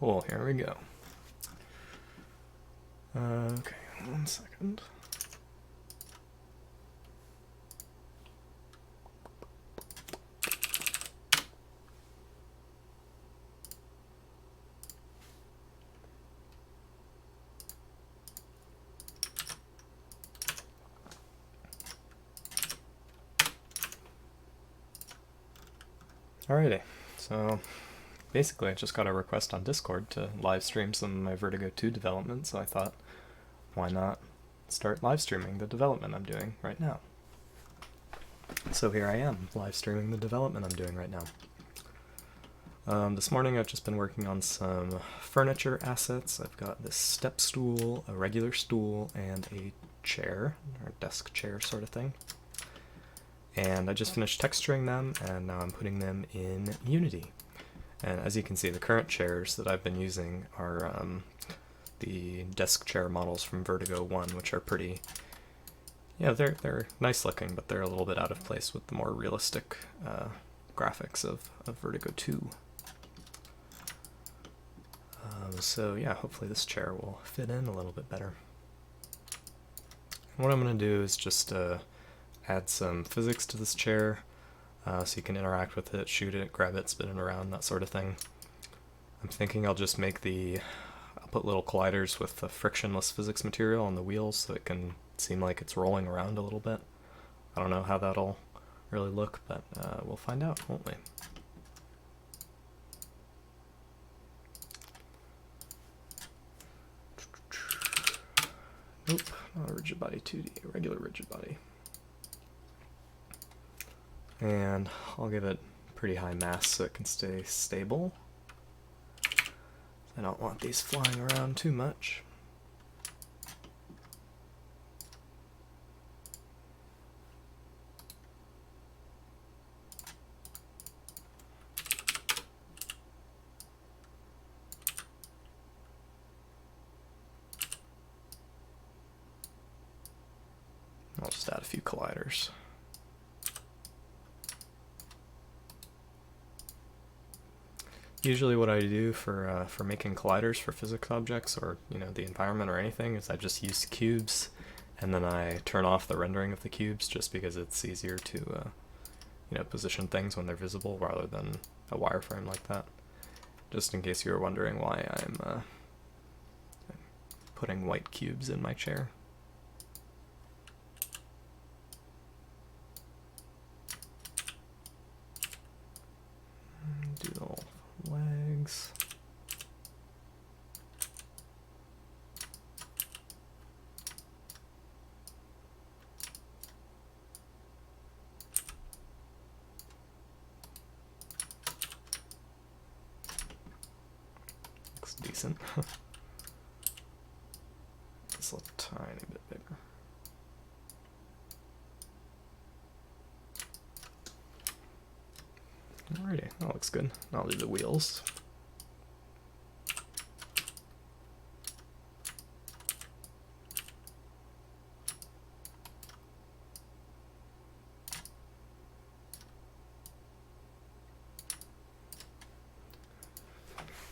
Cool, here we go. Okay, 1 second. Alrighty, so basically I just got a request on Discord to live stream some of my Vertigo 2 development, so I thought, why not start live streaming the development I'm doing right now? So here I am, live streaming the development I'm doing right now. This morning I've just been working on some furniture assets. I've got this step stool, a regular stool, and a chair, or desk chair sort of thing. And I just finished texturing them, and now I'm putting them in Unity. And as you can see, the current chairs that I've been using are the desk chair models from Vertigo 1, which are pretty, yeah, they're nice looking, but they're a little bit out of place with the more realistic graphics of Vertigo 2. So yeah, hopefully this chair will fit in a little bit better. And what I'm going to do is just add some physics to this chair, so you can interact with it, shoot it, grab it, spin it around, that sort of thing. I'm thinking I'll just I'll put little colliders with the frictionless physics material on the wheels so it can seem like it's rolling around a little bit. I don't know how that'll really look, but we'll find out, won't we? Nope, not a rigid body 2D, a regular rigid body. And I'll give it pretty high mass so it can stay stable. I don't want these flying around too much. I'll just add a few colliders. Usually what I do for making colliders for physics objects, or the environment or anything, is I just use cubes, and then I turn off the rendering of the cubes just because it's easier to position things when they're visible rather than a wireframe like that. Just in case you were wondering why I'm putting white cubes in my chair. Do the little legs. Looks decent. Just a tiny bit bigger. Alrighty, that looks good. I'll do the wheels.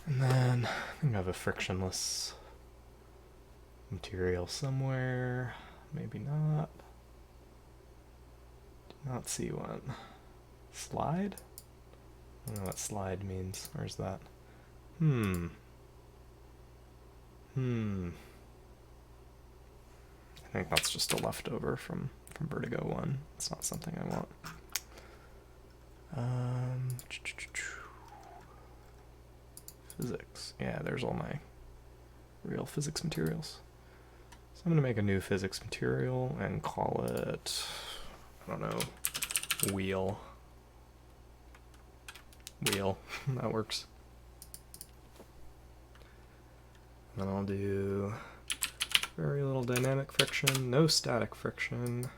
And then I think I have a frictionless material somewhere. Maybe not. Do not see one. Slide? I don't know what slide means. Where's that? I think that's just a leftover from Vertigo 1. It's not something I want. Physics. Yeah, there's all my real physics materials. So I'm going to make a new physics material and call it, I don't know, wheel. Wheel. That works. And then I'll do very little dynamic friction, no static friction,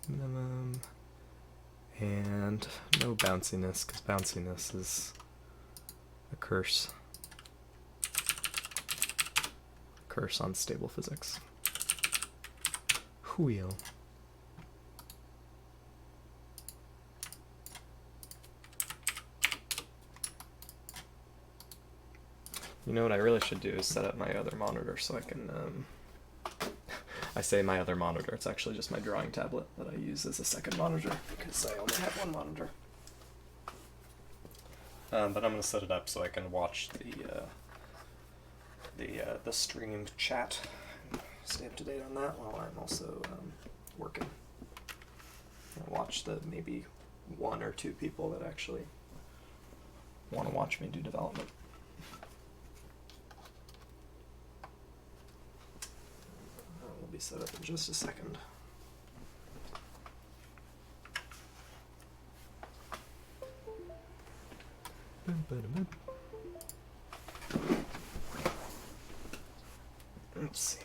minimum, and no bounciness, because bounciness is a curse. Curse on stable physics. Wheel. You know what I really should do is set up my other monitor so I can, I say my other monitor, it's actually just my drawing tablet that I use as a second monitor because I only have one monitor. But I'm going to set it up so I can watch the stream chat and stay up to date on that while I'm also working. I'll watch the maybe 1 or 2 people that actually want to watch me do development. We'll be set up in just a second. Let's see.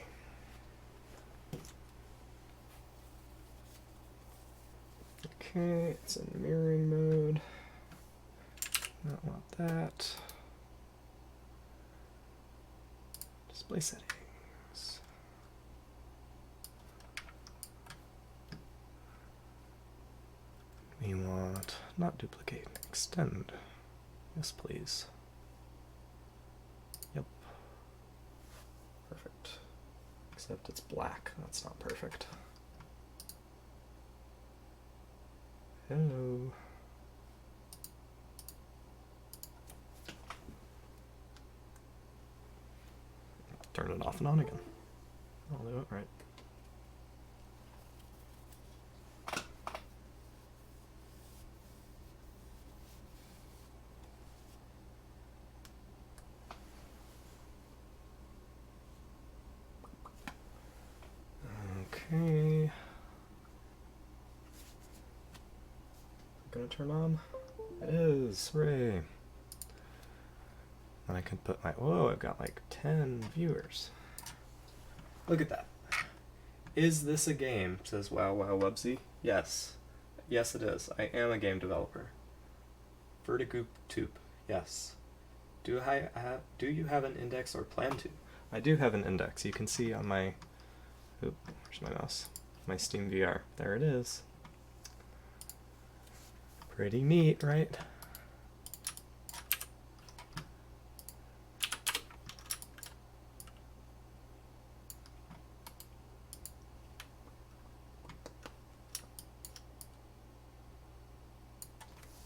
Okay, it's in mirroring mode. Not want that. Display settings. We want not duplicate, extend. Yes, please. Yep. Perfect. Except it's black. That's not perfect. Hello. Turn it off and on again. I'll do it right. Okay. Gonna turn on? It is, hooray. And I can put my, whoa, I've got like 10 viewers. Look at that. Is this a game? Says Wow Wow Wubsy. Yes. Yes it is. I am a game developer. Vertigo Tube. Yes. Do you have an index or plan to? I do have an index. You can see on my, oop, where's my mouse? My Steam VR. There it is. Pretty neat, right?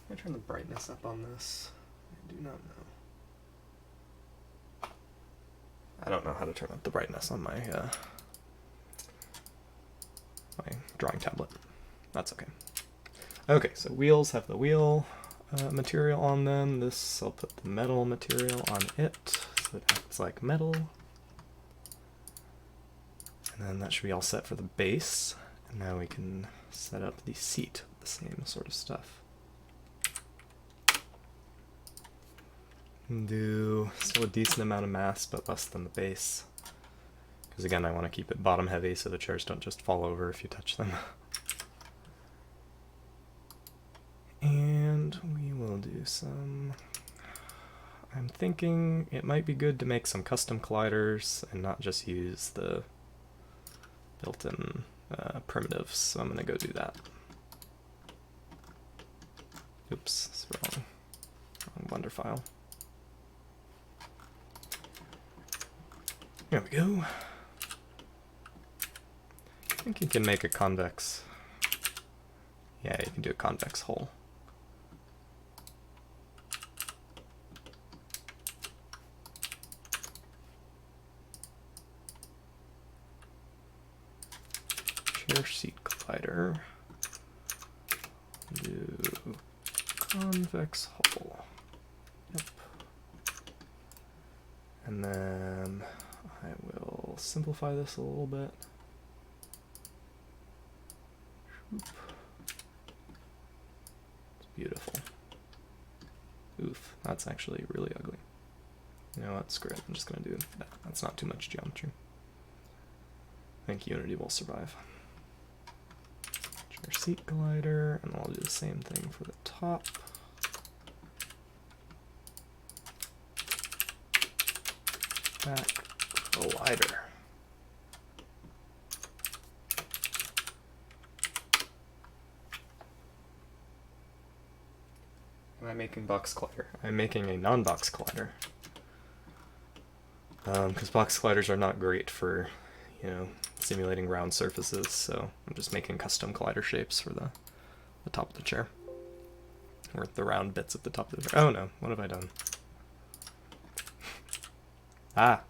Can I turn the brightness up on this? I do not know. I don't know how to turn up the brightness on my my drawing tablet. That's okay. Okay, so wheels have the wheel material on them. This, I'll put the metal material on it, so it acts like metal. And then that should be all set for the base. And now we can set up the seat with the same sort of stuff. Do still a decent amount of mass, but less than the base. Because again, I want to keep it bottom heavy so the chairs don't just fall over if you touch them. And we will do some, I'm thinking it might be good to make some custom colliders and not just use the built-in primitives, so I'm going to go do that. Oops, that's wrong Blender file. There we go. I think you can make a convex. Yeah, you can do a convex hole. Chair seat collider. Do convex hole. Yep. And then I will simplify this a little bit. It's beautiful. Oof, that's actually really ugly. You know what, screw it, I'm just gonna do that. That's not too much geometry. I think Unity will survive. Chair seat collider, and I'll do the same thing for the top. Back collider. Am I making box collider? I'm making a non-box collider. because box colliders are not great for, simulating round surfaces, so I'm just making custom collider shapes for the top of the chair. Or the round bits at the top of the chair. Oh no, what have I done? Ah!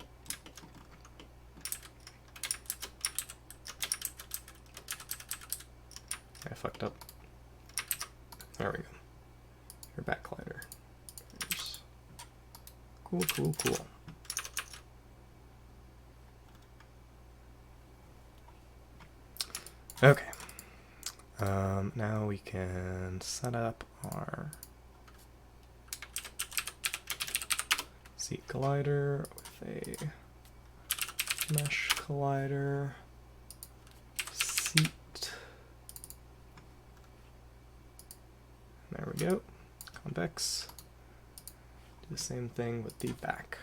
I fucked up. There we go. Your back collider. There's... Cool, cool, cool. Okay. Now we can set up our seat collider with a mesh collider seat. There we go. Convex. Do the same thing with the back.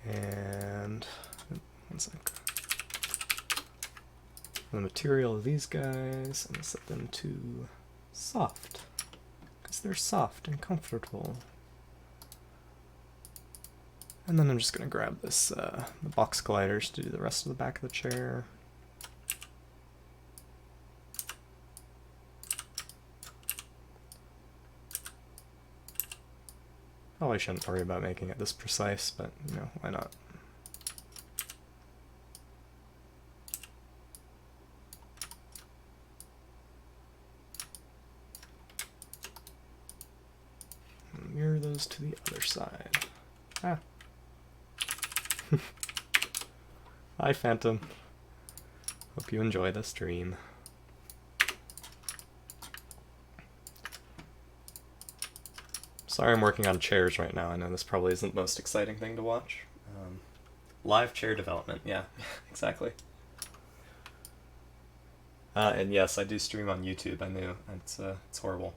And one sec. The material of these guys, I'm gonna set them to soft, because they're soft and comfortable. And then I'm just gonna grab this the box colliders to do the rest of the back of the chair. Probably shouldn't worry about making it this precise, but why not? Mirror those to the other side. Ah. Hi, Phantom. Hope you enjoy the stream. Sorry I'm working on chairs right now. I know this probably isn't the most exciting thing to watch. Live chair development, yeah, exactly. And yes, I do stream on YouTube, I knew. It's horrible.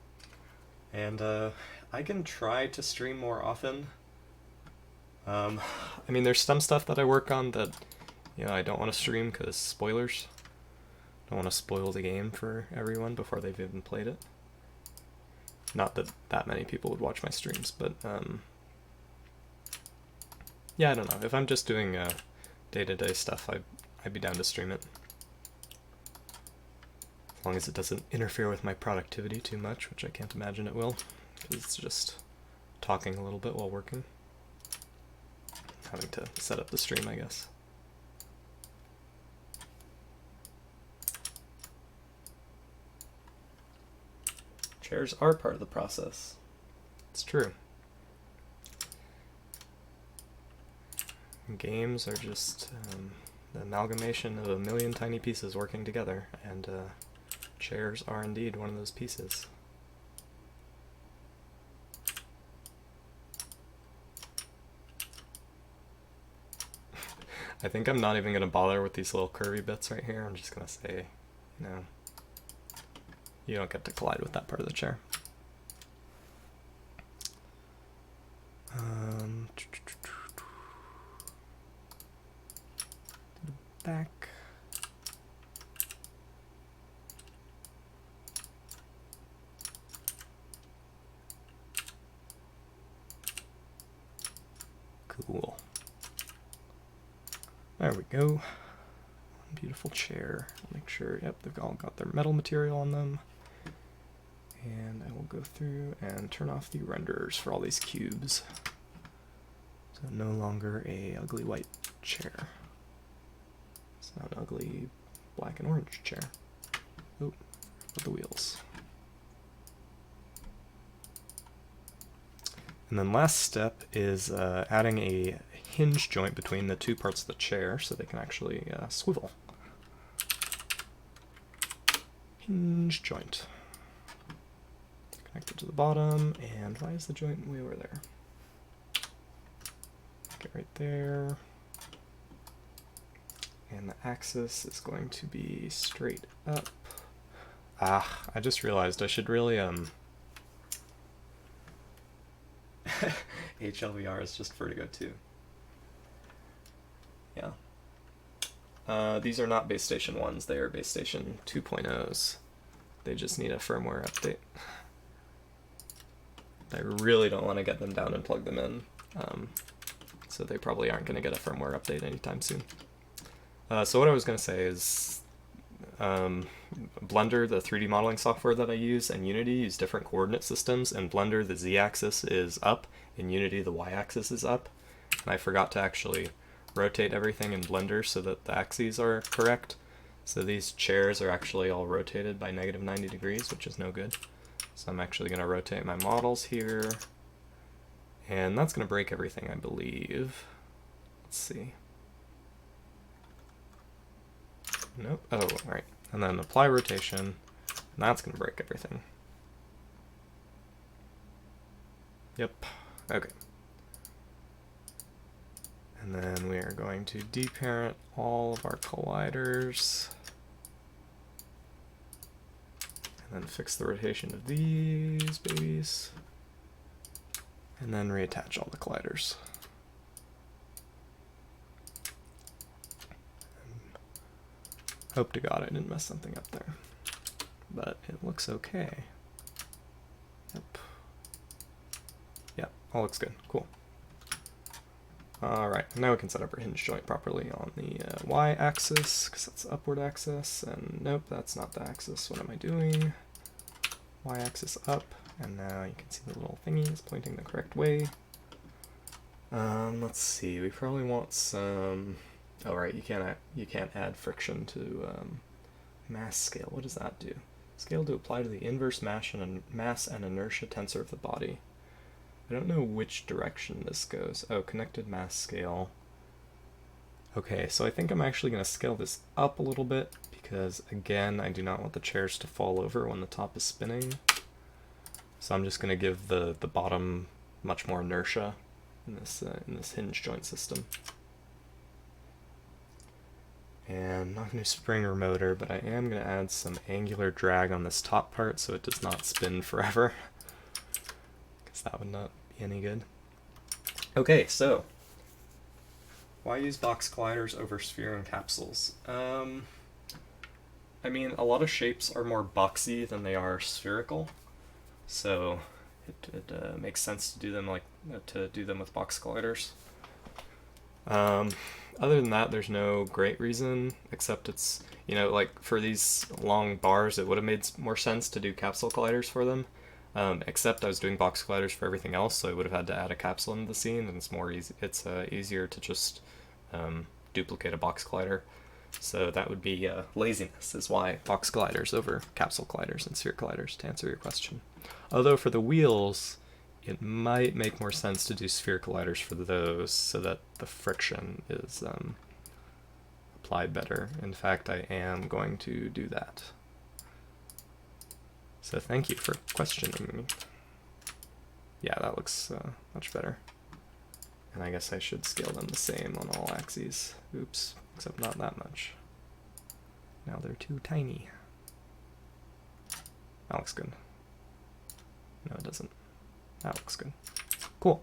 And I can try to stream more often. I mean, there's some stuff that I work on that, I don't want to stream because spoilers. Don't want to spoil the game for everyone before they've even played it. Not that many people would watch my streams, but yeah, I don't know. If I'm just doing day-to-day stuff, I'd be down to stream it. As long as it doesn't interfere with my productivity too much, which I can't imagine it will, because it's just talking a little bit while working. Having to set up the stream, I guess. Chairs are part of the process. It's true. Games are just the amalgamation of a million tiny pieces working together, and chairs are indeed one of those pieces. I think I'm not even going to bother with these little curvy bits right here. I'm just going to say, you don't get to collide with that part of the chair. Back. Cool. There we go. One beautiful chair. Make sure, yep, they've all got their metal material on them. And I will go through and turn off the renderers for all these cubes. So no longer a ugly white chair. It's now an ugly black and orange chair. Oh, with the wheels. And then last step is adding a hinge joint between the two parts of the chair so they can actually swivel. Hinge joint. Connected to the bottom, and why is the joint way over there? Get right there. And the axis is going to be straight up. Ah, I just realized I should really, HLVR is just Vertigo 2. Yeah. These are not base station 1s, they are base station 2.0s. They just need a firmware update. I really don't want to get them down and plug them in. So they probably aren't going to get a firmware update anytime soon. So what I was going to say is Blender, the 3D modeling software that I use, and Unity use different coordinate systems. In Blender, the z-axis is up. In Unity, the y-axis is up. And I forgot to actually rotate everything in Blender so that the axes are correct. So these chairs are actually all rotated by -90 degrees, which is no good. So I'm actually going to rotate my models here. And that's going to break everything, I believe. Let's see. Nope. Oh, right. And then apply rotation. And that's going to break everything. Yep. Okay. And then we are going to deparent all of our colliders. And then fix the rotation of these babies. And then reattach all the colliders. Hope to God I didn't mess something up there. But it looks okay. Yep. Yep, all looks good. Cool. Alright, now we can set up our hinge joint properly on the y-axis, because that's the upward axis, and nope, that's not the axis. What am I doing? Y-axis up, and now you can see the little thingy is pointing the correct way. Let's see, we probably want some... Oh right, you can't add friction to mass scale. What does that do? Scale to apply to the inverse mass and inertia tensor of the body. I don't know which direction this goes. Oh, connected mass scale. Okay, so I think I'm actually going to scale this up a little bit because, again, I do not want the chairs to fall over when the top is spinning. So I'm just going to give the bottom much more inertia in this hinge joint system. And I'm not going to spring or motor, but I am going to add some angular drag on this top part so it does not spin forever. That would not be any good. Okay, so why use box colliders over sphere and capsules? I mean, a lot of shapes are more boxy than they are spherical, so it makes sense to do them with box colliders. Other than that, there's no great reason, except it's, you know, like for these long bars, it would have made more sense to do capsule colliders for them. Except I was doing box colliders for everything else, so I would have had to add a capsule into the scene, and it's more easy. It's easier to just duplicate a box collider. So that would be laziness, is why box colliders over capsule colliders and sphere colliders, to answer your question. Although for the wheels, it might make more sense to do sphere colliders for those, so that the friction is applied better. In fact, I am going to do that. So thank you for questioning me. Yeah, that looks much better. And I guess I should scale them the same on all axes. Oops, except not that much. Now they're too tiny. That looks good. No, it doesn't. That looks good. Cool.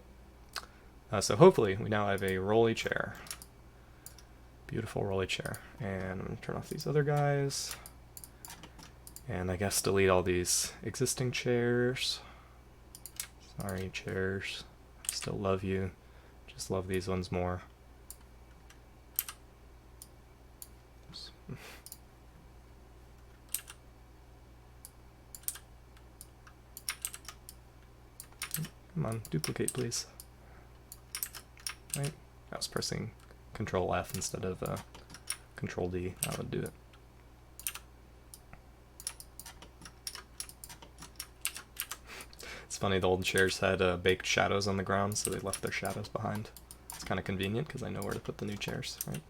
So hopefully we now have a rolly chair. Beautiful rolly chair. And I'm going to turn off these other guys. And I guess delete all these existing chairs. Sorry, chairs. Still love you. Just love these ones more. Oops. Come on, duplicate, please. Right? I was pressing Control F instead of Control D. That would do it. It's funny, the old chairs had baked shadows on the ground, so they left their shadows behind. It's kind of convenient because I know where to put the new chairs, right?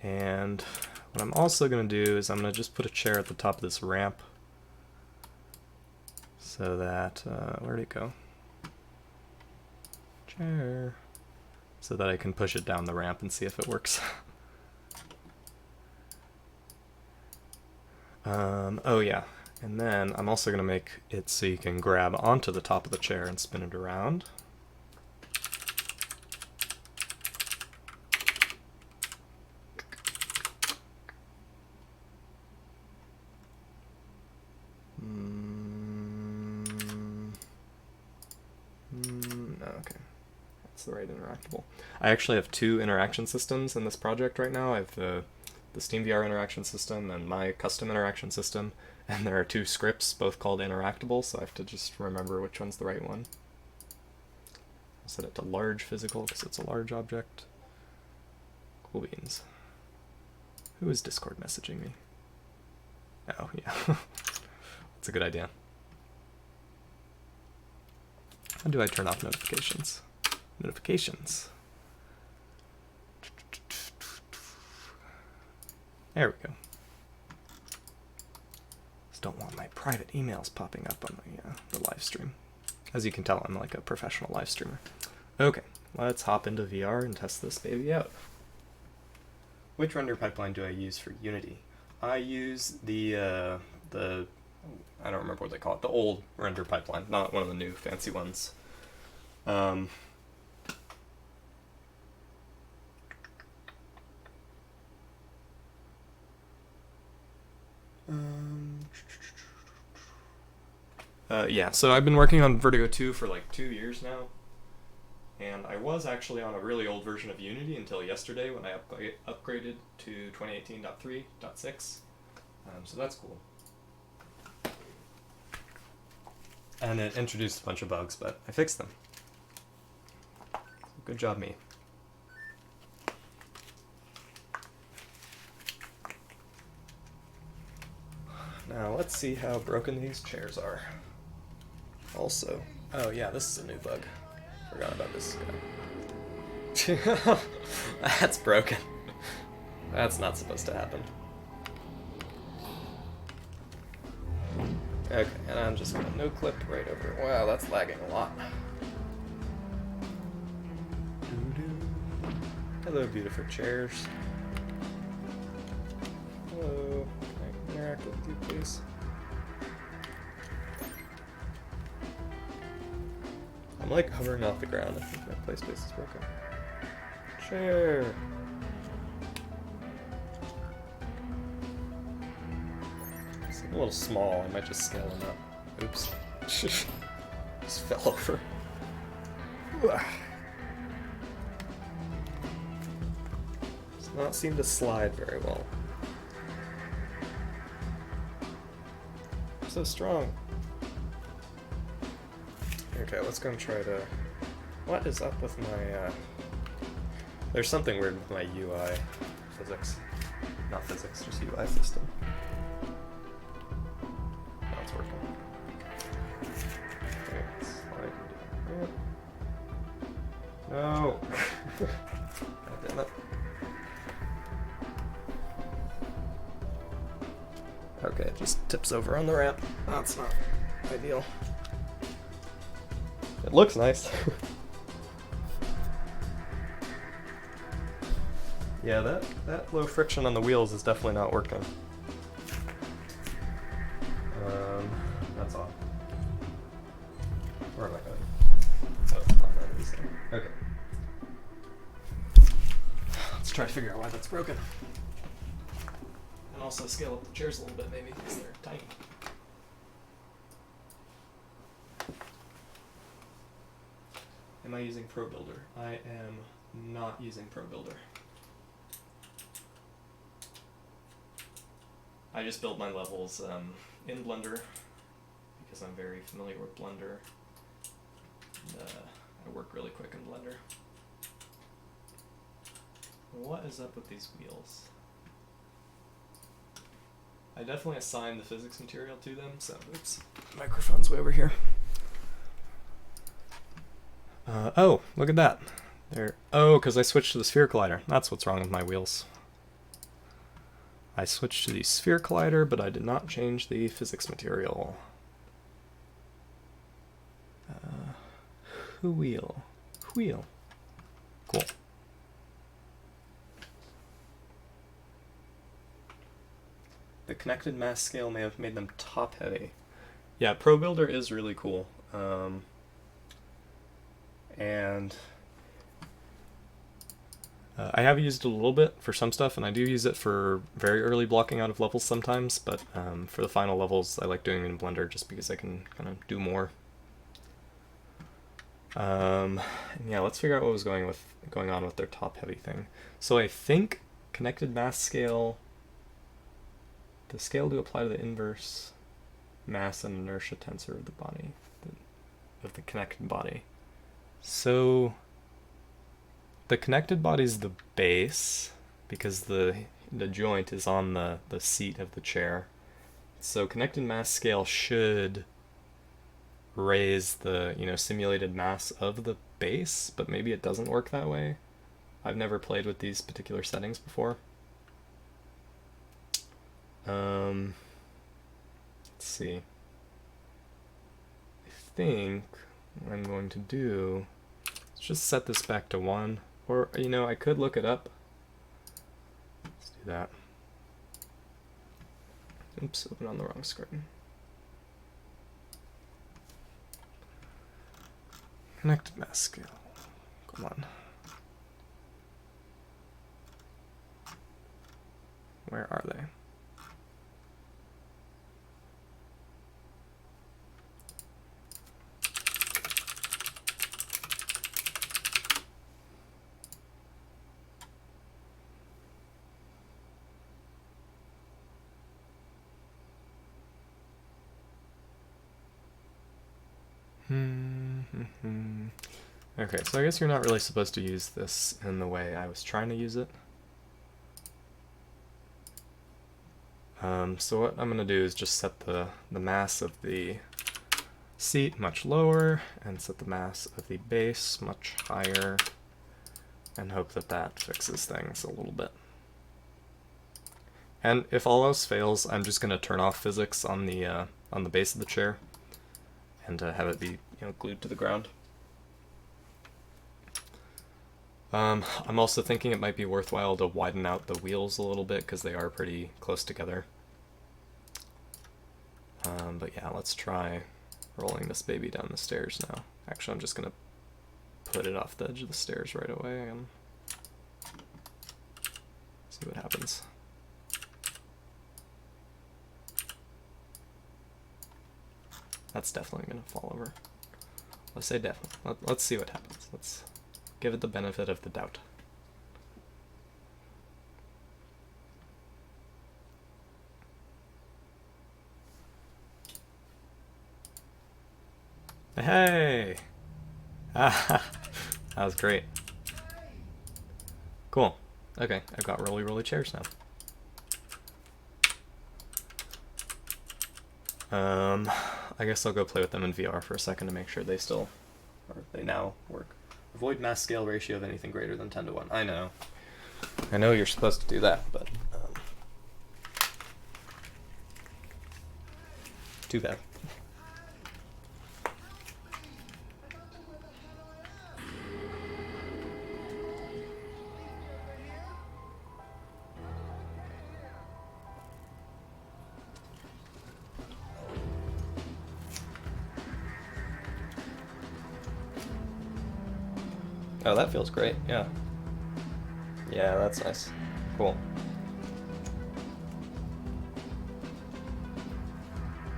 And what I'm also going to do is I'm going to just put a chair at the top of this ramp so that, where'd it go? Chair. So that I can push it down the ramp and see if it works. Oh yeah. And then I'm also going to make it so you can grab onto the top of the chair and spin it around. That's the right interactable. I actually have two interaction systems in this project right now. I have the SteamVR interaction system and my custom interaction system, and there are two scripts, both called interactable, so I have to just remember which one's the right one. I'll set it to large physical because it's a large object. Cool beans. Who is Discord messaging me? Oh, yeah. That's a good idea. How do I turn off notifications? Notifications. There we go. Just don't want my private emails popping up on the live stream. As you can tell, I'm like a professional live streamer. Okay, let's hop into VR and test this baby out. Which render pipeline do I use for Unity? I use the I don't remember what they call it, the old render pipeline, not one of the new fancy ones. Yeah, so I've been working on Vertigo 2 for like 2 years now, and I was actually on a really old version of Unity until yesterday when I upgraded to 2018.3.6, so that's cool. And it introduced a bunch of bugs, but I fixed them. Good job, me. Now let's see how broken these chairs are. Also, oh yeah, this is a new bug. Forgot about this guy. That's broken. That's not supposed to happen. Okay, and I'm just gonna no clip right over. Wow, that's lagging a lot. Hello, beautiful chairs. Hello, can I interact with you, please? I'm like hovering off the ground. I think my play space is broken. Chair. It's a little small. I might just scale him up. Oops. Just fell over. Does not seem to slide very well. I'm so strong. Okay, let's go and try to... What is up with my, There's something weird with my UI physics. Not physics, just UI system. Now it's working. Okay, slide into it. No! God damn it. Okay, it just tips over on the ramp. That's not ideal. It looks nice. Yeah, that low friction on the wheels is definitely not working. That's odd. Where am I going? Oh, it's not that easy. Okay. Let's try to figure out why that's broken. And also scale up the chairs a little bit, maybe, because they're tiny. Am I using ProBuilder? I am not using ProBuilder. I just build my levels in Blender because I'm very familiar with Blender. And, I work really quick in Blender. What is up with these wheels? I definitely assigned the physics material to them, so oops, microphone's way over here. Oh, look at that. There. Oh, because I switched to the sphere collider. That's what's wrong with my wheels. I switched to the sphere collider, but I did not change the physics material. Wheel. Wheel. Cool. The connected mass scale may have made them top heavy. Yeah, ProBuilder is really cool. And I have used it a little bit for some stuff, and I do use it for very early blocking out of levels sometimes, but for the final levels I like doing it in Blender just because I can kind of do more. Yeah, let's figure out what was going on with their top heavy thing. So I think connected mass scale, the scale to apply to the inverse mass and inertia tensor of the body, of the connected body. So the connected body is the base because the joint is on the seat of the chair. So connected mass scale should raise the simulated mass of the base, but maybe it doesn't work that way. I've never played with these particular settings before. Let's see. I think what I'm going to do is just set this back to 1, or I could look it up. Let's do that. Oops, open on the wrong screen. Connected mass scale. Come on. Where are they? Okay, so I guess you're not really supposed to use this in the way I was trying to use it. So what I'm going to do is just set the mass of the seat much lower and set the mass of the base much higher and hope that that fixes things a little bit. And if all else fails, I'm just going to turn off physics on the base of the chair and have it be glued to the ground. I'm also thinking it might be worthwhile to widen out the wheels a little bit because they are pretty close together. But yeah, let's try rolling this baby down the stairs now. Actually, I'm just going to put it off the edge of the stairs right away and see what happens. That's definitely going to fall over. Let's say definitely. Let's see what happens. Let's give it the benefit of the doubt. Hey! Ah, that was great. Cool. Okay, I've got roly chairs now. I guess I'll go play with them in VR for a second to make sure they now work. Avoid mass scale ratio of anything greater than 10 to 1. I know you're supposed to do that, but too bad. Oh, that feels great, yeah. Yeah, that's nice. Cool.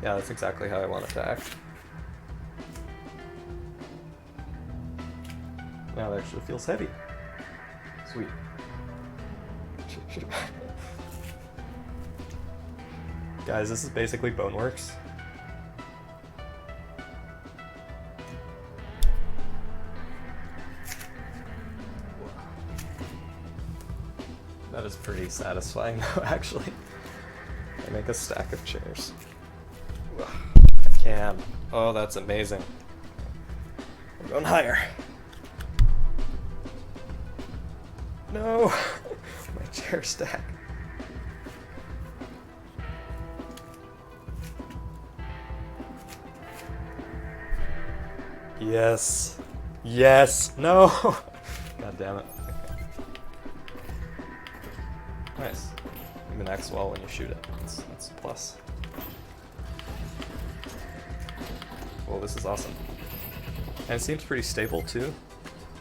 Yeah, that's exactly how I want it to act. Now it actually feels heavy. Sweet. Guys, this is basically Boneworks. That is pretty satisfying though, actually. I make a stack of chairs. I can. Oh, that's amazing. I'm going higher. No! My chair stack. Yes. Yes. No! God damn it. Nice. Even acts well when you shoot it. That's a plus. Well, this is awesome. And it seems pretty stable too.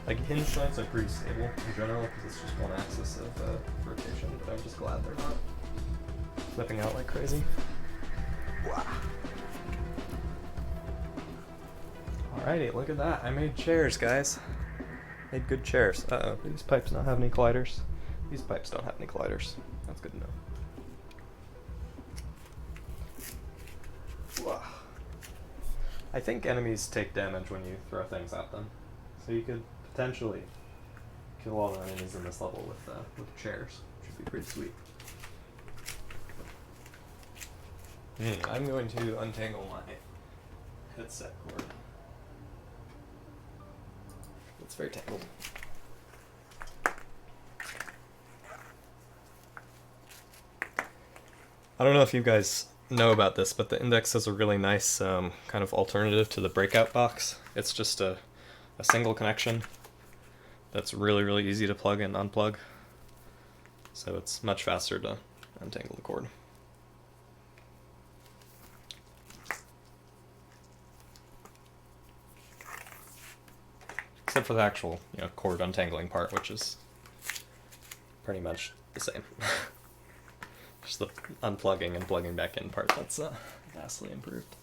Like hinge joints are pretty stable in general because it's just one axis of rotation, but I'm just glad they're not flipping out like crazy. Wow. Alrighty, look at that. I made chairs, guys. Made good chairs. Uh-oh, do these pipes not have any colliders? These pipes don't have any colliders. That's good to know. Whoa. I think enemies take damage when you throw things at them. So you could potentially kill all the enemies in this level with chairs, which would be pretty sweet. I'm going to untangle my headset cord. It's very tangled. I don't know if you guys know about this, but the Index is a really nice kind of alternative to the breakout box. It's just a single connection that's really, really easy to plug and unplug. So it's much faster to untangle the cord. Except for the actual, cord untangling part, which is pretty much the same. Just the unplugging and plugging back in part that's vastly improved.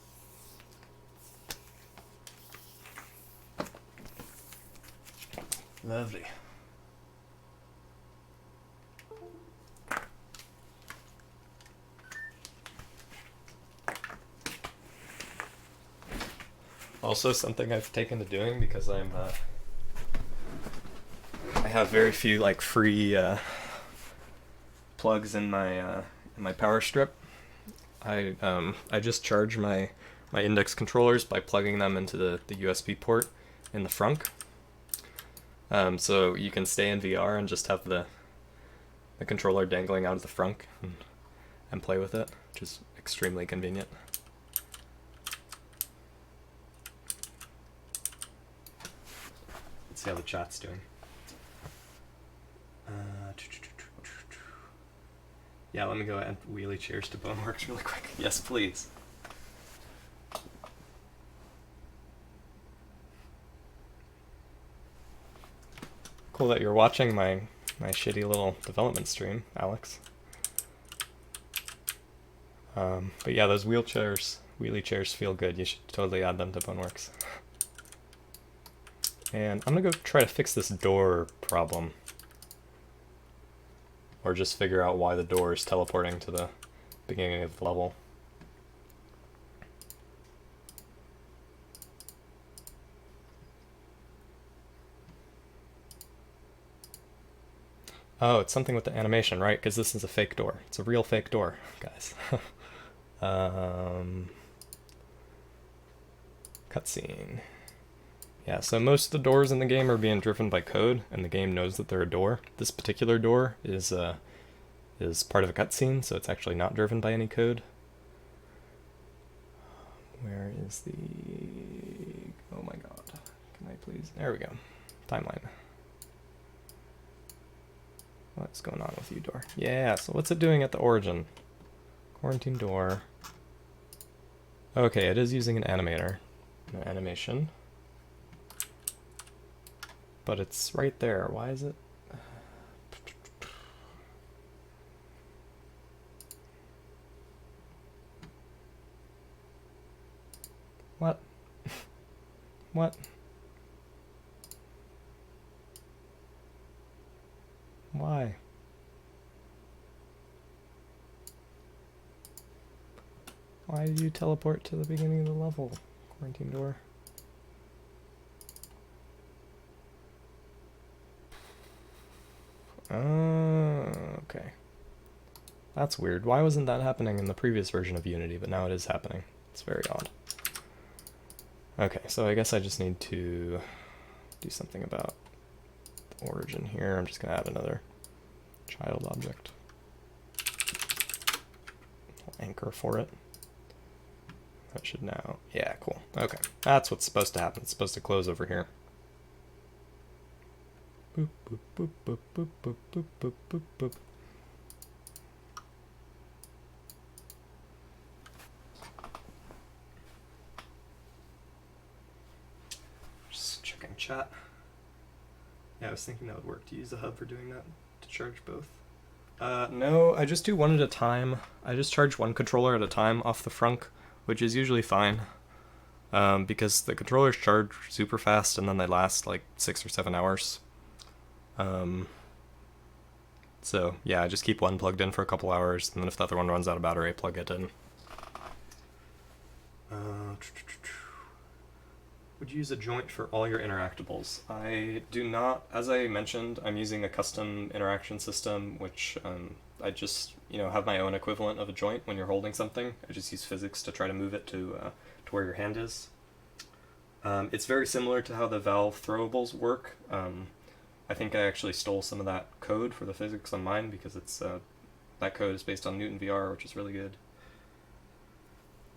Lovely. Also, something I've taken to doing because I have very few free plugs in my power strip. I just charge my Index controllers by plugging them into the USB port in the frunk. So you can stay in VR and just have the controller dangling out of the frunk and play with it, which is extremely convenient. Let's see how the chat's doing. Yeah, let me go add wheelie chairs to Boneworks really quick. Yes, please. Cool that you're watching my shitty little development stream, Alex. But yeah, those wheelie chairs feel good. You should totally add them to Boneworks. And I'm gonna go try to fix this door problem. Or just figure out why the door is teleporting to the beginning of the level. Oh, it's something with the animation, right? Because this is a fake door. It's a real fake door, guys. Cutscene. Yeah, so most of the doors in the game are being driven by code, and the game knows that they're a door. This particular door is part of a cutscene, so it's actually not driven by any code. Where is the... Oh my god. Can I please... There we go. Timeline. What's going on with you, door? Yeah, so what's it doing at the origin? Quarantine door. Okay, it is using an animator. No animation. But it's right there. Why is it? What? What? Why? Why did you teleport to the beginning of the level? Quarantine door. Okay. That's weird. Why wasn't that happening in the previous version of Unity, but now it is happening? It's very odd. Okay, so I guess I just need to do something about the origin here. I'm just going to add another child object. I'll anchor for it. That should now... Yeah, cool. Okay, that's what's supposed to happen. It's supposed to close over here. Boop, boop, boop, boop, boop, boop, boop, boop, boop, boop. Just checking chat. Yeah, I was thinking that would work to use the hub for doing that, to charge both. No, I just do one at a time. I just charge one controller at a time off the frunk, which is usually fine. because the controllers charge super fast and then they last like 6 or 7 hours. So yeah, I just keep one plugged in for a couple hours, and then if the other one runs out of battery, I plug it in. Would you use a joint for all your interactables? I do not. As I mentioned, I'm using a custom interaction system, which I just have my own equivalent of a joint when you're holding something. I just use physics to try to move it to where your hand is. It's very similar to how the Valve throwables work. I think I actually stole some of that code for the physics on mine because it's that code is based on Newton VR, which is really good.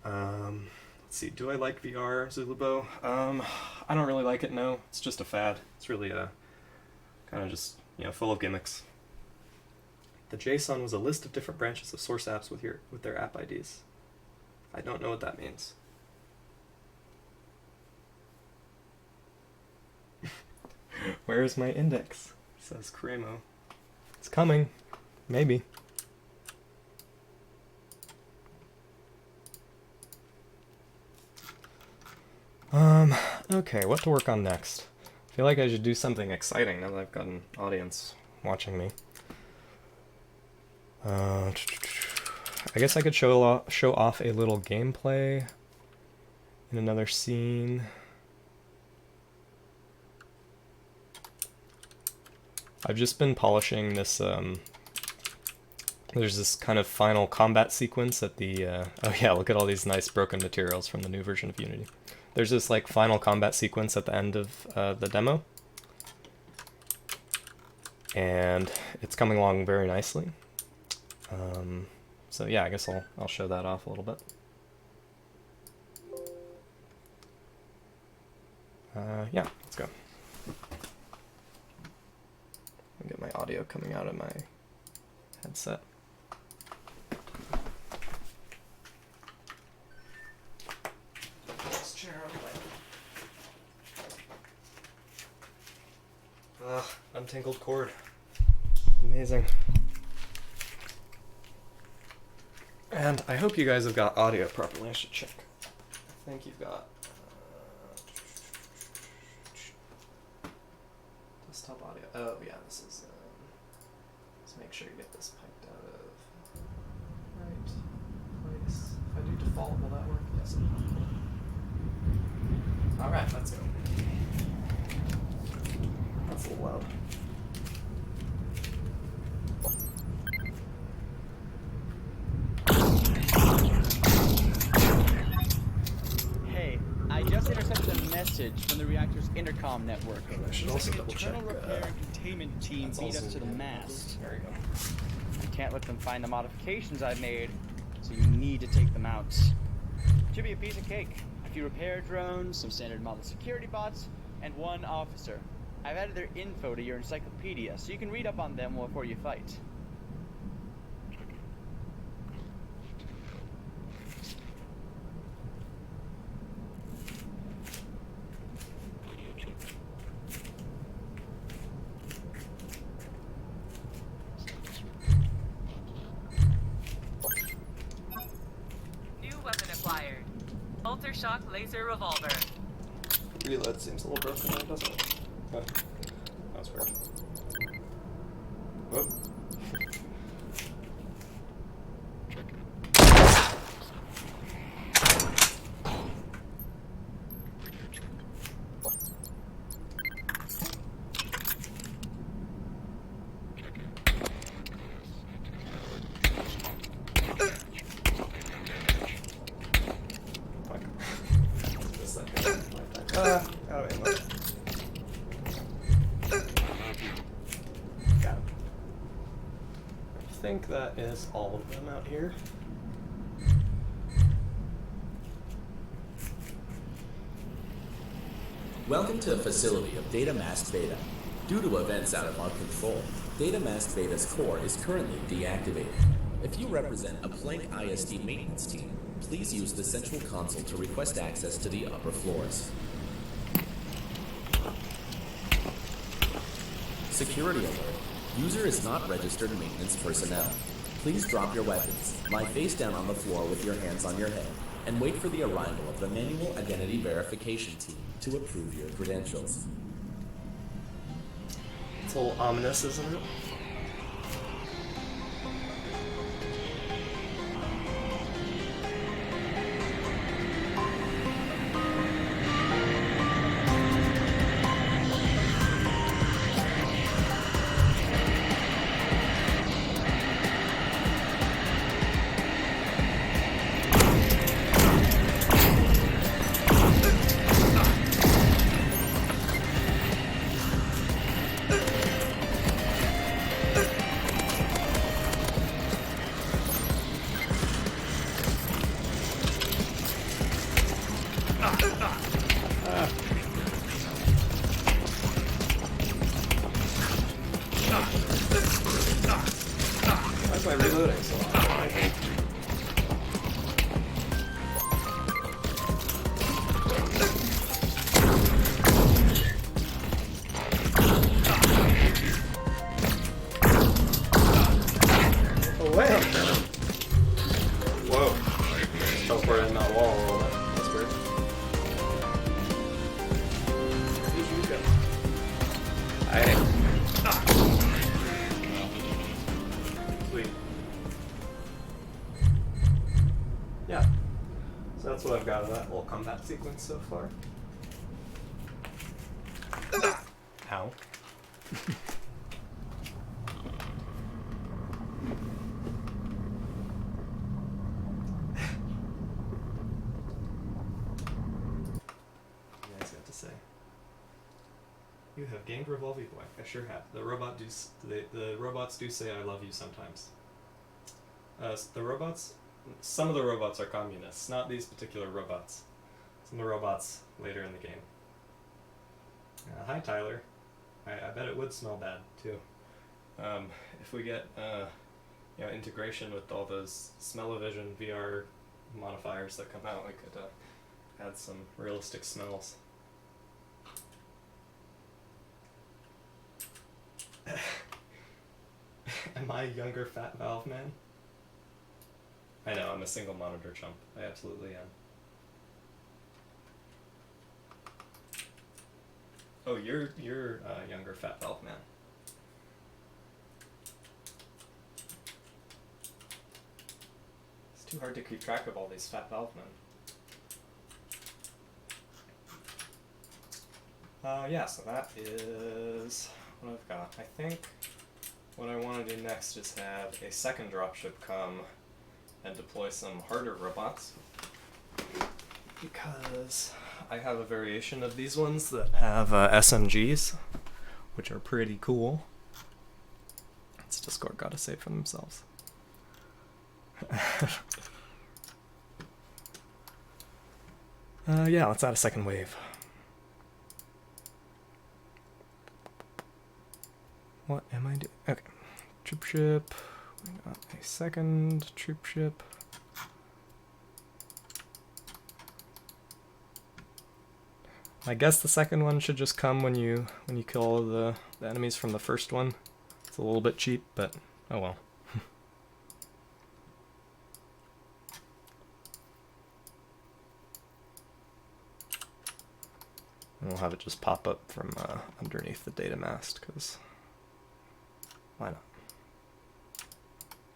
Let's see, do I like VR, Zulubo? I don't really like it, no. It's just a fad. It's really kind of just, full of gimmicks. The JSON was a list of different branches of source apps with their app IDs. I don't know what that means. Where's my index? Says Cremo. It's coming. Maybe. Okay, what to work on next? I feel like I should do something exciting now that I've got an audience watching me. I guess I could show off a little gameplay in another scene. I've just been polishing this, there's this kind of final combat sequence at the, oh yeah, look at all these nice broken materials from the new version of Unity. There's this like final combat sequence at the end of the demo, and it's coming along very nicely. So yeah, I guess I'll show that off a little bit. Yeah, let's go. I'll get my audio coming out of my headset. This chair out of the way. Untangled cord. Amazing. And I hope you guys have got audio properly. I should check. I think you've got desktop audio. Oh yeah, this is. Let's make sure you get this piped out of right place. If I do default, will that work? Yes. All right, let's go. That's a little loud. I just intercepted a message from the reactor's intercom network. I should also double check. Internal repair and containment team beat us to the mast. There you go. I can't let them find the modifications I've made, so you need to take them out. Should be a piece of cake. A few repair drones, some standard model security bots, and one officer. I've added their info to your encyclopedia, so you can read up on them before you fight. Shock laser revolver. Reload seems a little broken there, doesn't it? Oh, that was weird. Whoop. I think that is all of them out here. Welcome to a facility of Data Masked Beta. Due to events out of our control, Data Masked Beta's core is currently deactivated. If you represent a Planck ISD maintenance team, please use the central console to request access to the upper floors. Security alert. User is not registered maintenance personnel. Please drop your weapons. Lie face down on the floor with your hands on your head. and wait for the arrival of the manual identity verification team to approve your credentials. It's a little ominous, isn't it? Why is my reloading so long? Oh, wait! Whoa. Teleported in that wall a little bit. That's weird. Where did you go? Sweet. Yeah. So that's what I've got of that little combat sequence so far. Ow. You guys got to say. You have gained Revolvy Boy. I sure have. The robots do say I love you sometimes. Some of the robots are communists, not these particular robots. Some of the robots later in the game. Hi Tyler. I bet it would smell bad too. If we get integration with all those smell-o-vision VR modifiers that come out, we could add some realistic smells. Am I a younger fat Valve man? I know, I'm a single monitor chump. I absolutely am. Oh, you're a younger fat Valve man. It's too hard to keep track of all these fat Valve men. Yeah, so that is what I've got. I think what I want to do next is have a second dropship come and deploy some harder robots, because I have a variation of these ones that have SMGs, which are pretty cool. It's Discord gotta say for themselves. Yeah, let's add a second wave. What am I doing? Okay, troop ship. We got a second troop ship. I guess the second one should just come when you kill all the enemies from the first one. It's a little bit cheap, but oh well. And we'll have it just pop up from underneath the data mast, because why not?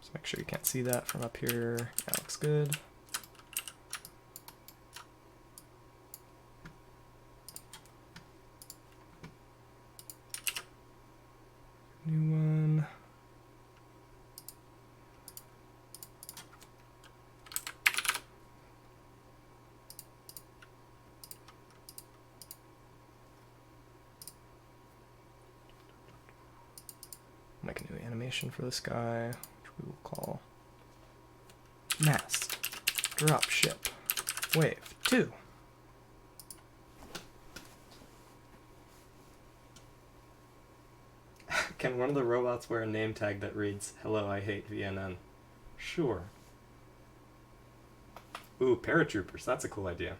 Just make sure you can't see that from up here. That looks good. New one. Make a new animation for this guy, which we will call Mast Dropship Wave 2. Can one of the robots wear a name tag that reads, "Hello, I hate VNN"? Sure. Ooh, paratroopers, that's a cool idea.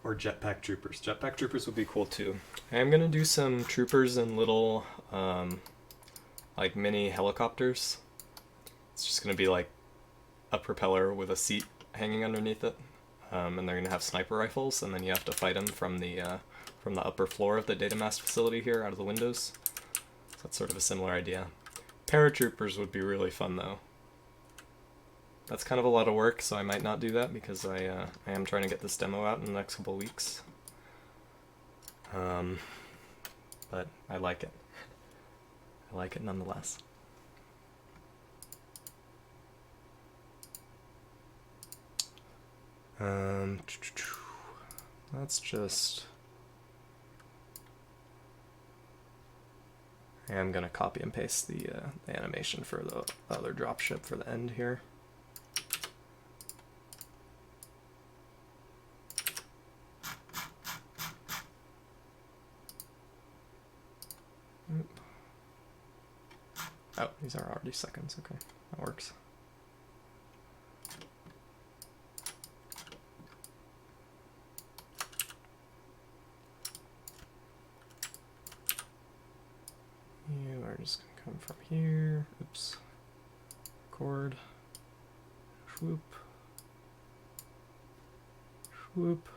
Or jetpack troopers. Jetpack troopers would be cool too. I am gonna do some troopers in little, like mini helicopters. It's just going to be like a propeller with a seat hanging underneath it, and they're going to have sniper rifles, and then you have to fight them from the upper floor of the datamask facility here, out of the windows. So that's sort of a similar idea. Paratroopers would be really fun, though. That's kind of a lot of work, so I might not do that because I am trying to get this demo out in the next couple of weeks. But I like it. I like it nonetheless. Let's just... I am going to copy and paste the animation for the other dropship for the end here. Oh, these are already seconds. Okay, that works. You are just going to come from here. Oops. Record. Swoop. Swoop.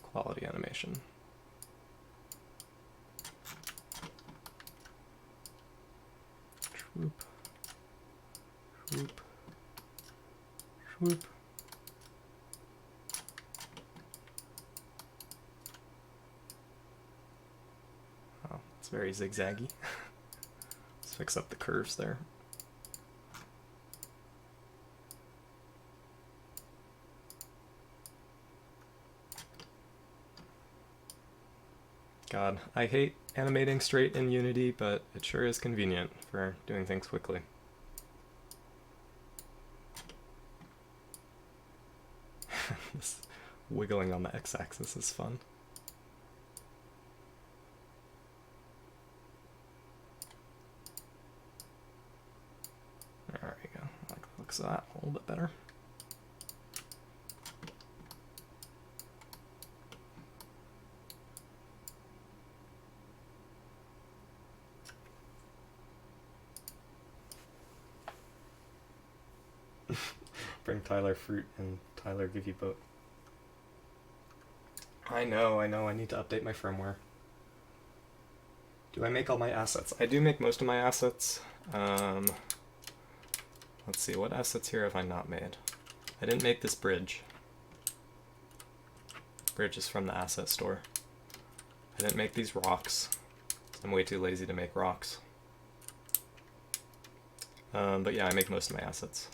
Quality animation. Swoop. Swoop. Swoop. Oh, it's very zigzaggy. Let's fix up the curves there. God, I hate animating straight in Unity, but it sure is convenient for doing things quickly. This wiggling on the x-axis is fun. There we go. I like the looks of that a little bit better. Bring Tyler fruit and Tyler give you boat. I know, I need to update my firmware. Do I make all my assets? I do make most of my assets. Let's see, what assets here have I not made? I didn't make this bridge. Bridge is from the asset store. I didn't make these rocks. I'm way too lazy to make rocks. But yeah, I make most of my assets.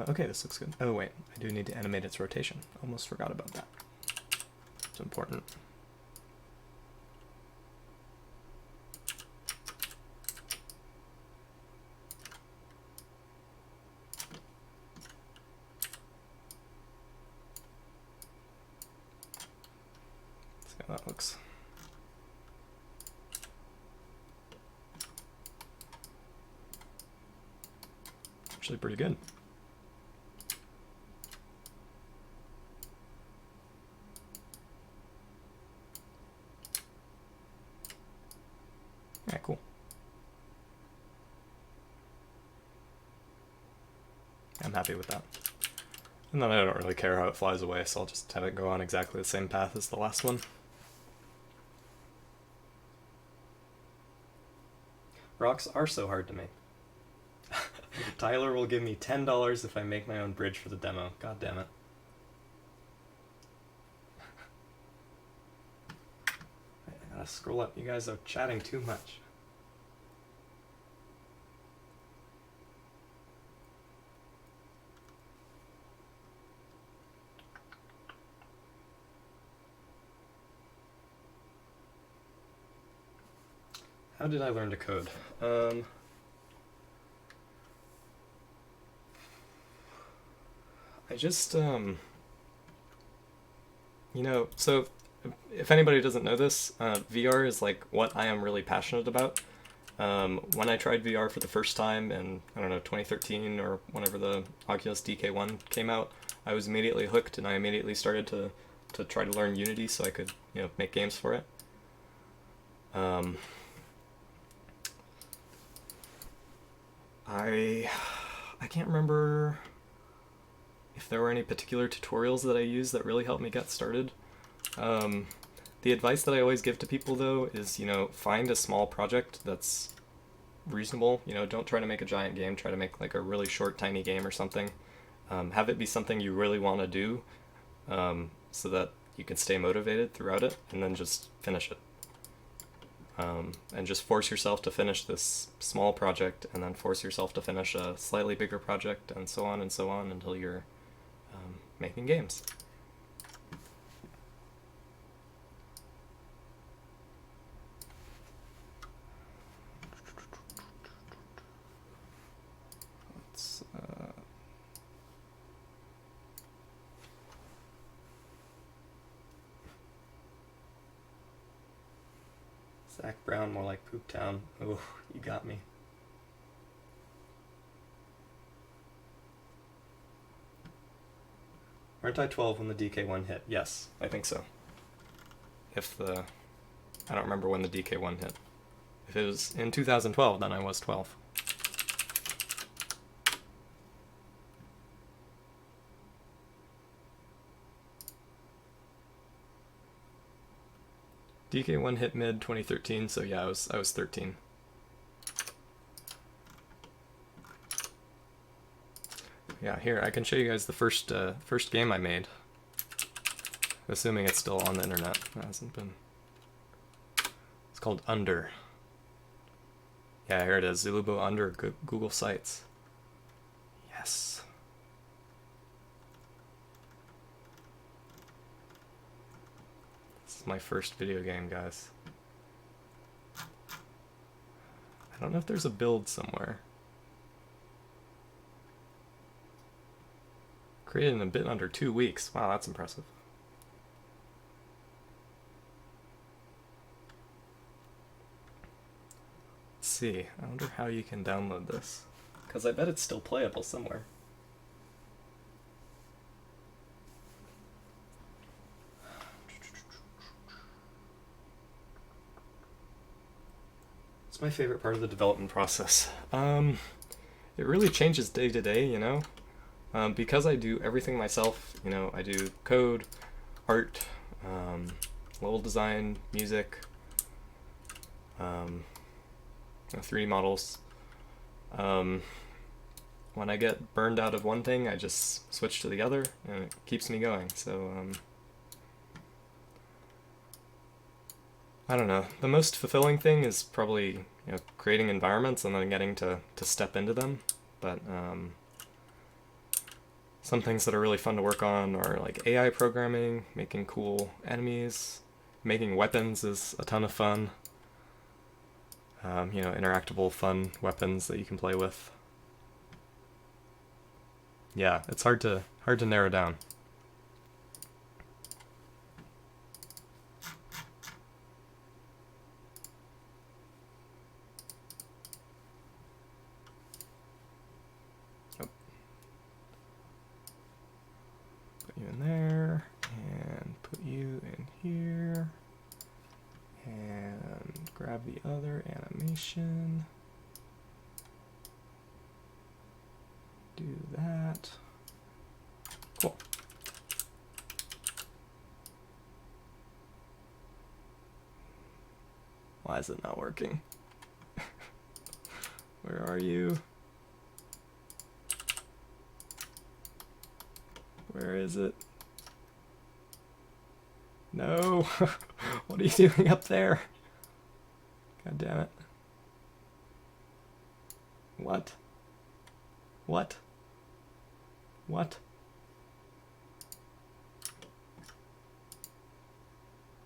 Okay, this looks good. Oh wait, I do need to animate its rotation. Almost forgot about that. It's important. Let's see how that looks. Actually pretty good. Yeah, cool. I'm happy with that. And then I don't really care how it flies away, so I'll just have it go on exactly the same path as the last one. Rocks are so hard to make. Tyler will give me $10 if I make my own bridge for the demo. God damn it. I gotta scroll up. You guys are chatting too much. How did I learn to code? I just, you know, so if anybody doesn't know this, VR is like what I am really passionate about. When I tried VR for the first time in, I don't know, 2013 or whenever the Oculus DK1 came out, I was immediately hooked, and I immediately started to try to learn Unity so I could, make games for it. I can't remember if there were any particular tutorials that I used that really helped me get started. The advice that I always give to people, though, is, find a small project that's reasonable. Don't try to make a giant game. Try to make like a really short, tiny game or something. Have it be something you really want to do, so that you can stay motivated throughout it, and then just finish it. And just force yourself to finish this small project, and then force yourself to finish a slightly bigger project, and so on until you're making games. Let's Zach Brown, more like Poop Town. Oh, you got me. Weren't I 12 when the DK1 hit? Yes, I think so. I don't remember when the DK1 hit. If it was in 2012, then I was 12. DK1 hit mid 2013, so yeah, I was 13. Yeah, here, I can show you guys the first game I made. Assuming it's still on the internet. It hasn't been. It's called Under. Yeah, here it is. Zulubo Under Google Sites. Yes. This is my first video game, guys. I don't know if there's a build somewhere. Created in a bit under 2 weeks. Wow, that's impressive. Let's see. I wonder how you can download this. Because I bet it's still playable somewhere. It's my favorite part of the development process. It really changes day to day, because I do everything myself, I do code, art, level design, music, 3D models. When I get burned out of one thing, I just switch to the other, and it keeps me going. So, I don't know. The most fulfilling thing is probably, creating environments and then getting to step into them. But, some things that are really fun to work on are like AI programming, making cool enemies, making weapons is a ton of fun. Interactable, fun weapons that you can play with. Yeah, it's hard to narrow down. Put you in there, and put you in here, and grab the other animation. Do that. Cool. Why is it not working? Where are you? Where is it? No! What are you doing up there? God damn it. What? What? What?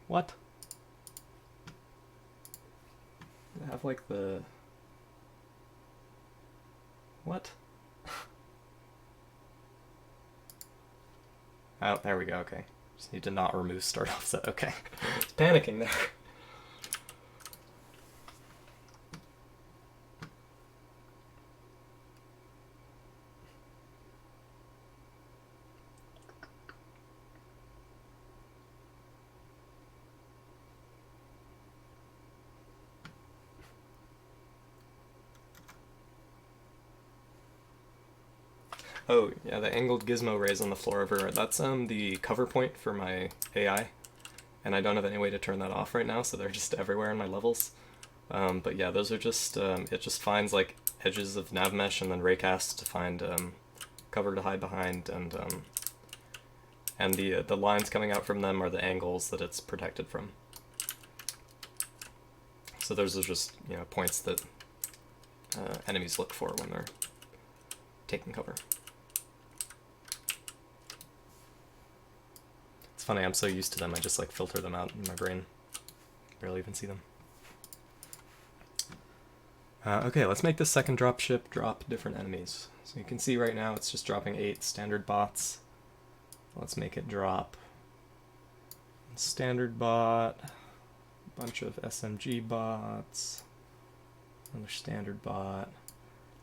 What? I have like the... What? Oh, there we go, okay. Just need to not remove start offset. Okay. It's panicking there. Oh, yeah, the angled gizmo rays on the floor over, that's the cover point for my AI, and I don't have any way to turn that off right now, so they're just everywhere in my levels. But yeah, those are just, it just finds like edges of nav mesh and then raycast to find cover to hide behind, and the lines coming out from them are the angles that it's protected from. So those are just, you know, points that enemies look for when they're taking cover. It's funny, I'm so used to them, I just like filter them out in my brain. Barely even see them. Okay, let's make this second dropship drop different enemies. So you can see right now it's just dropping 8 standard bots. Let's make it drop standard bot, a bunch of SMG bots, another standard bot.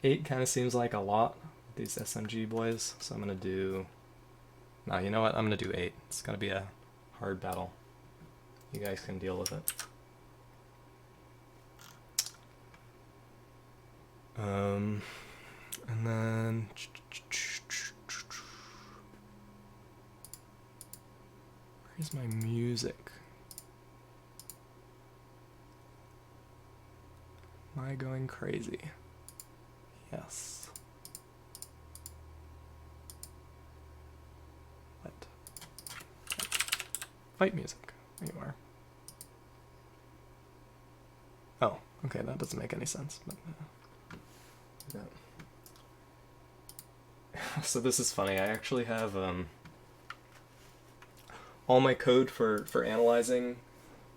8 kind of seems like a lot with these SMG boys, so I'm gonna do... No, you know what? I'm gonna do 8. It's gonna be a hard battle. You guys can deal with it. And then... Where's my music? Am I going crazy? Yes. What? Fight music. There you are. Oh, okay, that doesn't make any sense. But, yeah. So this is funny. I actually have all my code for analyzing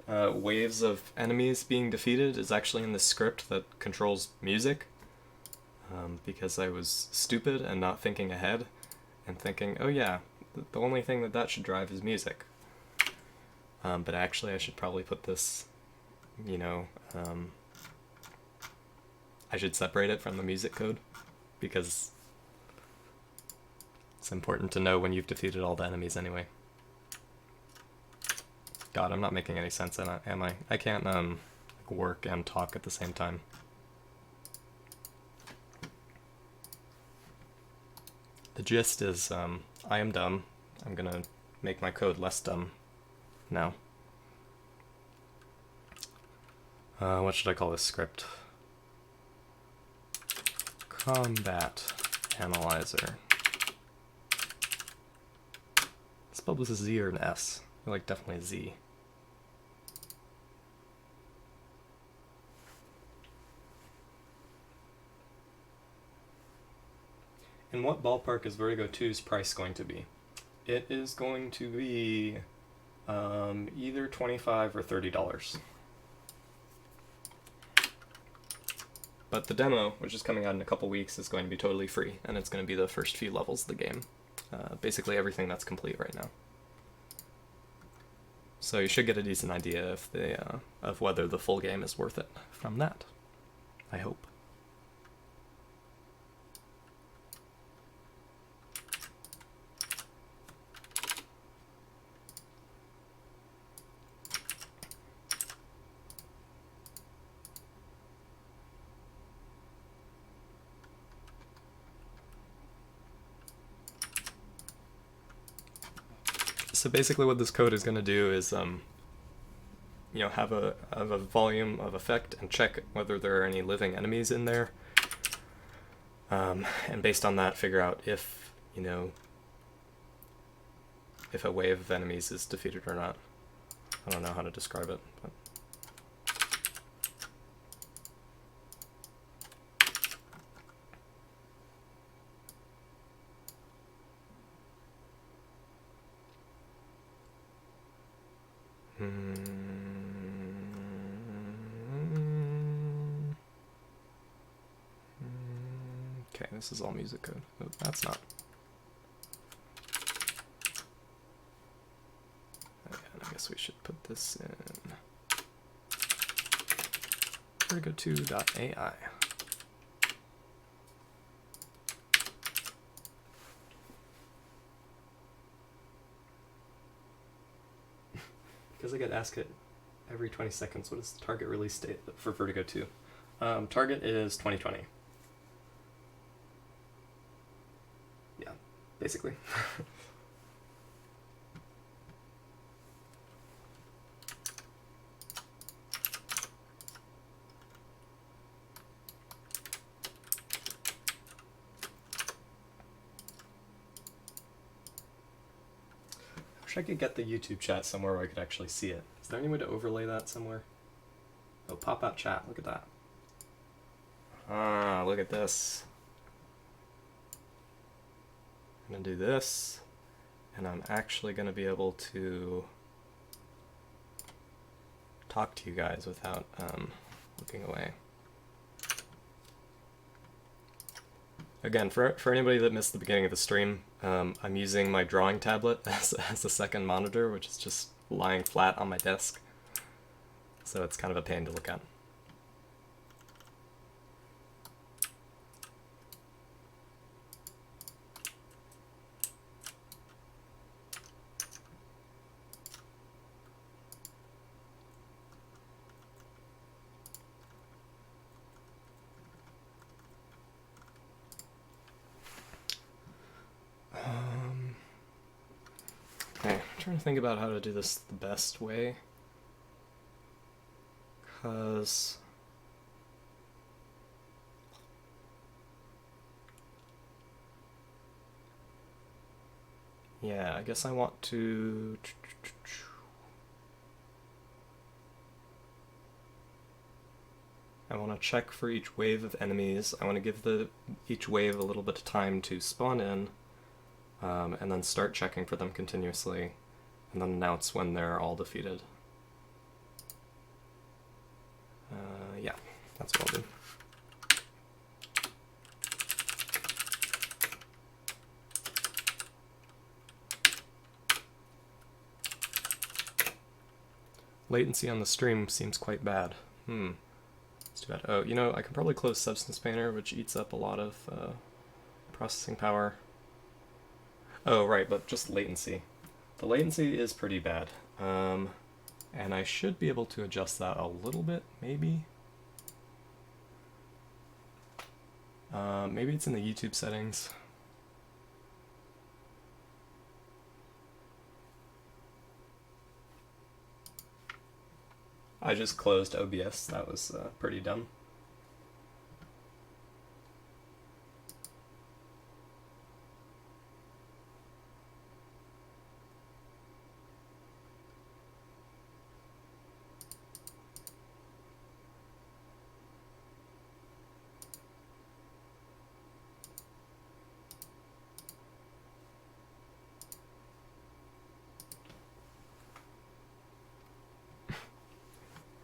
waves of enemies being defeated is actually in the script that controls music, because I was stupid and not thinking ahead and thinking, oh yeah, the only thing that should drive is music. But actually I should probably put this, you know, I should separate it from the music code, because it's important to know when you've defeated all the enemies anyway. God, I'm not making any sense, am I? I can't work and talk at the same time. The gist is, I am dumb. I'm gonna make my code less dumb now. What should I call this script? Combat Analyzer. Spelled with a Z or an S? I feel like definitely a Z. In what ballpark is Vertigo 2's price going to be? It is going to be either $25 or $30. But the demo, which is coming out in a couple weeks, is going to be totally free, and it's going to be the first few levels of the game. Basically everything that's complete right now. So you should get a decent idea if of whether the full game is worth it from that. I hope. So basically what this code is going to do is, you know, have a volume of effect and check whether there are any living enemies in there. And based on that, figure out if, you know, if a wave of enemies is defeated or not. I don't know how to describe it, but... Okay, this is all music code. Oh, that's not. guess we should put this in Vertigo2.ai. Because I get asked it every 20 seconds, what is the target release date for Vertigo 2? Target is 2020. Yeah, basically. I wish I could get the YouTube chat somewhere where I could actually see it. Is there any way to overlay that somewhere? Oh, pop out chat, look at that. Ah, look at this. I'm gonna do this, and I'm actually gonna be able to talk to you guys without looking away. Again, for anybody that missed the beginning of the stream, I'm using my drawing tablet as a second monitor, which is just lying flat on my desk. So it's kind of a pain to look at. Okay, I'm trying to think about how to do this the best way. Because yeah, I guess I want to check for each wave of enemies. I want to give each wave a little bit of time to spawn in, and then start checking for them continuously, and then announce when they're all defeated. Yeah, that's what I'll do. Latency Latency on the stream seems quite bad. It's too bad. Oh, you know, I can probably close Substance Painter, which eats up a lot of processing power. Oh, right, but just latency. The latency is pretty bad. And I should be able to adjust that a little bit, maybe. Maybe it's in the YouTube settings. I just closed OBS. That was pretty dumb.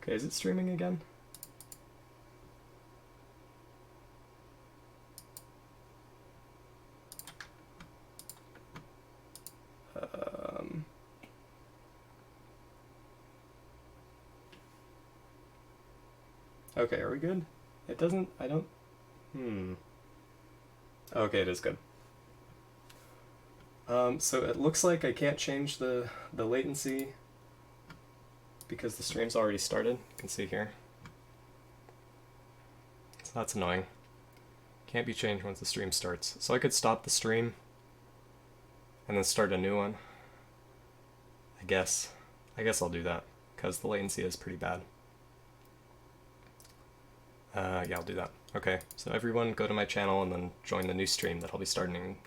Okay, is it streaming again? Okay, are we good? It doesn't, I don't, Okay, it is good. So it looks like I can't change the latency because the stream's already started. You can see here. So that's annoying. Can't be changed once the stream starts. So I could stop the stream and then start a new one. I guess I'll do that because the latency is pretty bad. Yeah, I'll do that. Okay, so everyone go to my channel and then join the new stream that I'll be starting